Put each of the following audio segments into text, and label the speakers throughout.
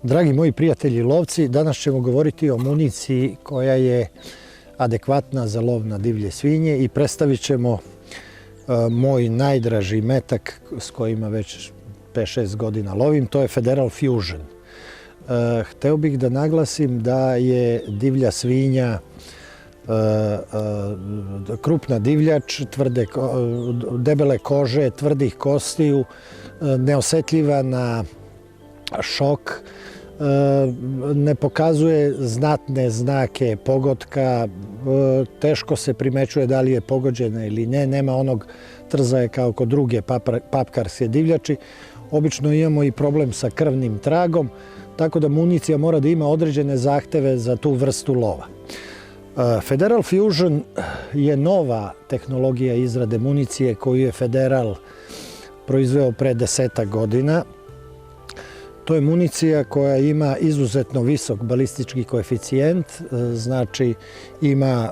Speaker 1: Dragi moji prijatelji lovci, danas ćemo govoriti o municiji koja je adekvatna za lov na divlje svinje i predstavit ćemo moj najdraži metak s kojima već 5-6 godina lovim, to je Federal Fusion. Hteo bih da naglasim da je divlja svinja krupna divljač, debele kože, tvrdih kostiju, neosetljiva na šok, ne pokazuje znatne znake pogotka, teško se primećuje da li je pogođena ili ne, nema onog trzaja kao kod druge papkarske divljači. Obično imamo i problem sa krvnim tragom, tako da municija mora da ima određene zahteve za tu vrstu lova. Federal Fusion je nova tehnologija izrade municije koju je Federal proizveo pre 10 godina. To je municija koja ima izuzetno visok balistički koeficijent, znači ima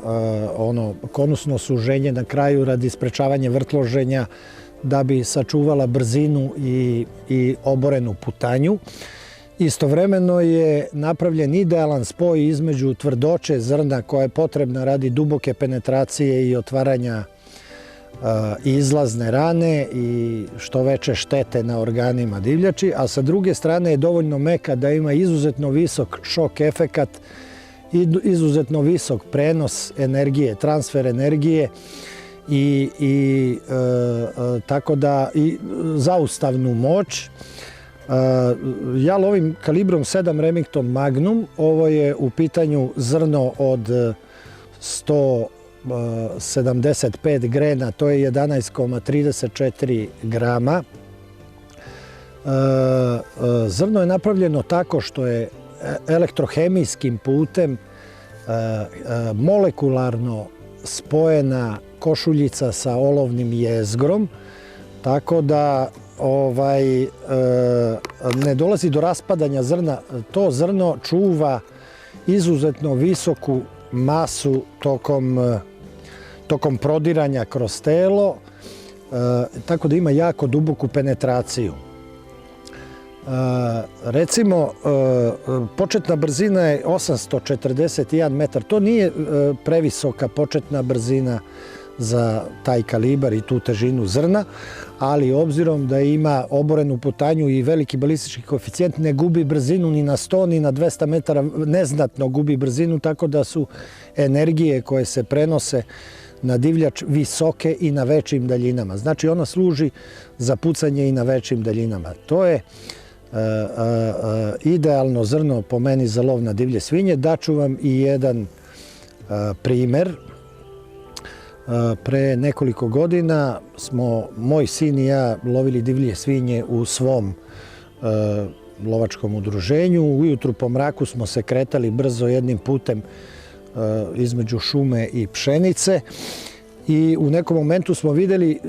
Speaker 1: ono konusno suženje na kraju radi sprečavanja vrtloženja da bi sačuvala brzinu i oborenu putanju. Istovremeno je napravljen idealan spoj između tvrdoće zrna koja je potrebna radi duboke penetracije i otvaranja izlazne rane i što veće štete na organima divljači, a sa druge strane je dovoljno meka da ima izuzetno visok šok efekat i izuzetno visok prenos energije, transfer energije i tako da i zaustavnu moć. Ja lovim kalibrom 7 Remington Magnum. Ovo je u pitanju zrno od 175 grena, to je 11,34 grama. Zrno je napravljeno tako što je elektrohemijskim putem molekularno spojena košuljica sa olovnim jezgrom, tako da ne dolazi do raspadanja zrna. To zrno čuva izuzetno visoku masu tokom prodiranja kroz telo, tako da ima jako duboku penetraciju. Recimo, početna brzina je 841 metar. To nije previsoka početna brzina za taj kalibar i tu težinu zrna, ali obzirom da ima oborenu putanju i veliki balistički koeficijent, ne gubi brzinu ni na 100 ni na 200 metara, neznatno gubi brzinu, tako da su energije koje se prenose na divljač visoke i na većim daljinama. Znači ona služi za pucanje i na većim daljinama. To je idealno zrno po meni za lov na divlje svinje. Daću vam i jedan primer. Pre nekoliko godina smo moj sin i ja lovili divlje svinje u svom lovačkom udruženju. Ujutru po mraku smo se kretali brzo jednim putem između šume i pšenice i u nekom momentu smo vidjeli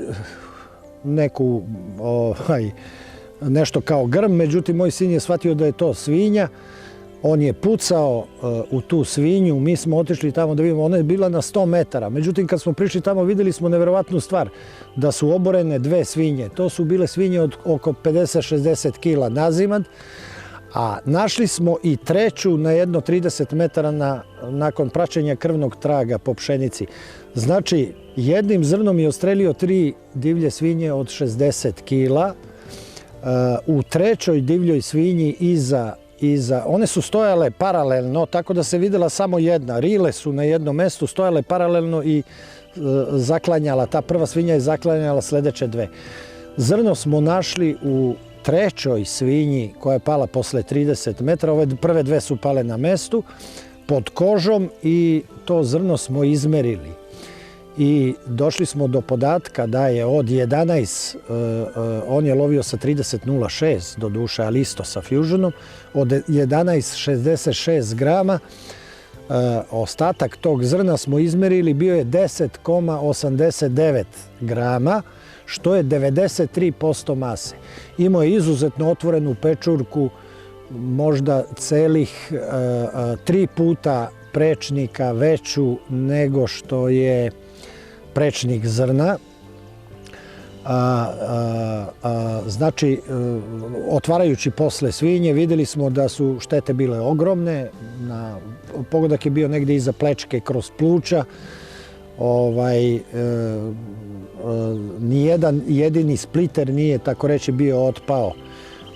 Speaker 1: nešto kao grm, međutim moj sin je shvatio da je to svinja. On je pucao u tu svinju, mi smo otišli tamo da vidimo, ona je bila na 100 metara. Međutim, kad smo prišli tamo, vidjeli smo neverovatnu stvar, da su oborene dve svinje. To su bile svinje od oko 50-60 kila nazimad, a našli smo i treću na jedno 30 metara nakon praćenja krvnog traga po pšenici. Znači, jednim zrnom je odstrelio 3 divlje svinje od 60 kila. U trećoj divljoj svinji one su stojale paralelno, tako da se vidjela samo jedna. Rile su na jednom mestu stojale paralelno i zaklanjala, ta prva svinja je zaklanjala sljedeće dve. Zrno smo našli u trećoj svinji koja je pala posle 30 metara, ove prve dve su pale na mestu, pod kožom i to zrno smo izmerili. I došli smo do podatka da je od 11, on je lovio sa 30,06 do duše, ali isto sa Fusionom, od 11,66 grama, ostatak tog zrna smo izmerili, bio je 10,89 grama, što je 93% mase. Imao je izuzetno otvorenu pečurku, možda celih 3 puta prečnika veću nego što je prečnik zrna. Znači, otvarajući posle svinje, vidjeli smo da su štete bile ogromne. Pogodak je bio negdje iza plečke kroz pluća. Nijedan jedini spliter nije, tako reći, bio otpao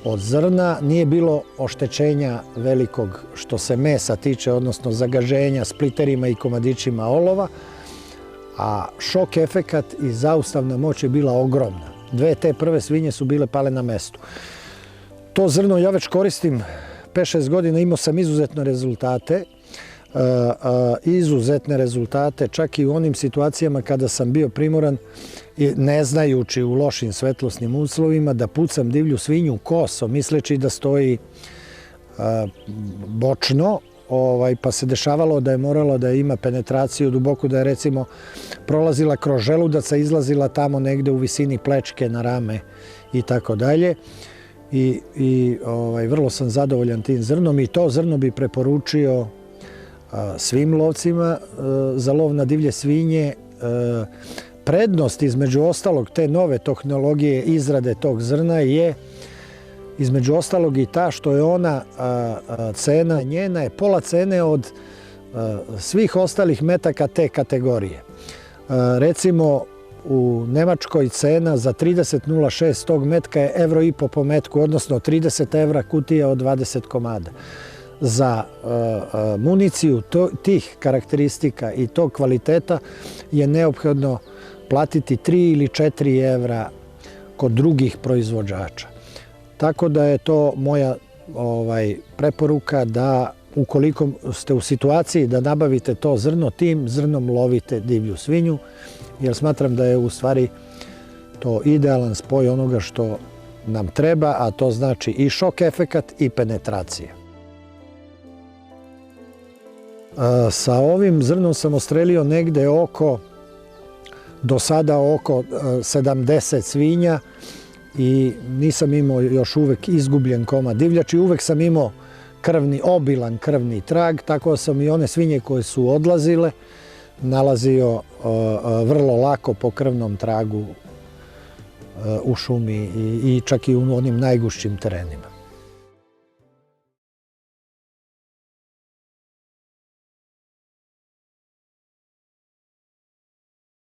Speaker 1: od zrna. Nije bilo oštećenja velikog što se mesa tiče, odnosno zagaženja spliterima i komadićima olova. A šok efekat i zaustavna moć je bila ogromna. 2 te prve svinje su bile pale na mestu. To zrno ja već koristim 5-6 godina, imao sam izuzetne rezultate, čak i u onim situacijama kada sam bio primoran, ne znajući u lošim svetlosnim uslovima, da pucam divlju svinju kosom, misleći da stoji bočno, pa se dešavalo da je moralo da ima penetraciju duboku, da je recimo prolazila kroz želudac, izlazila tamo negde u visini plečke na rame i tako dalje. I vrlo sam zadovoljan tim zrnom i to zrno bi preporučio svim lovcima za lov na divlje svinje. Prednost između ostalog te nove tehnologije izrade tog zrna je između ostalog i ta što je ona cena njena je pola cene od svih ostalih metaka te kategorije. Recimo u Nemačkoj cena za 30,06 tog metka je €1,5 po metku, odnosno 30 € kutija od 20 komada. Za municiju tih karakteristika i tog kvaliteta je neophodno platiti 3 ili 4 € kod drugih proizvođača. Tako da je to moja preporuka da ukoliko ste u situaciji da nabavite to zrno, tim zrnom lovite divlju svinju, jer smatram da je u stvari to idealan spoj onoga što nam treba, a to znači i šok efekat i penetracija. Sa ovim zrnom sam ostrelio negde do sada oko 70 svinja i nisam imao još uvek izgubljen komad divljači. Uvek sam imao obilan krvni trag, tako da sam i one svinje koje su odlazile nalazio vrlo lako po krvnom tragu u šumi i čak i u onim najgušćim terenima.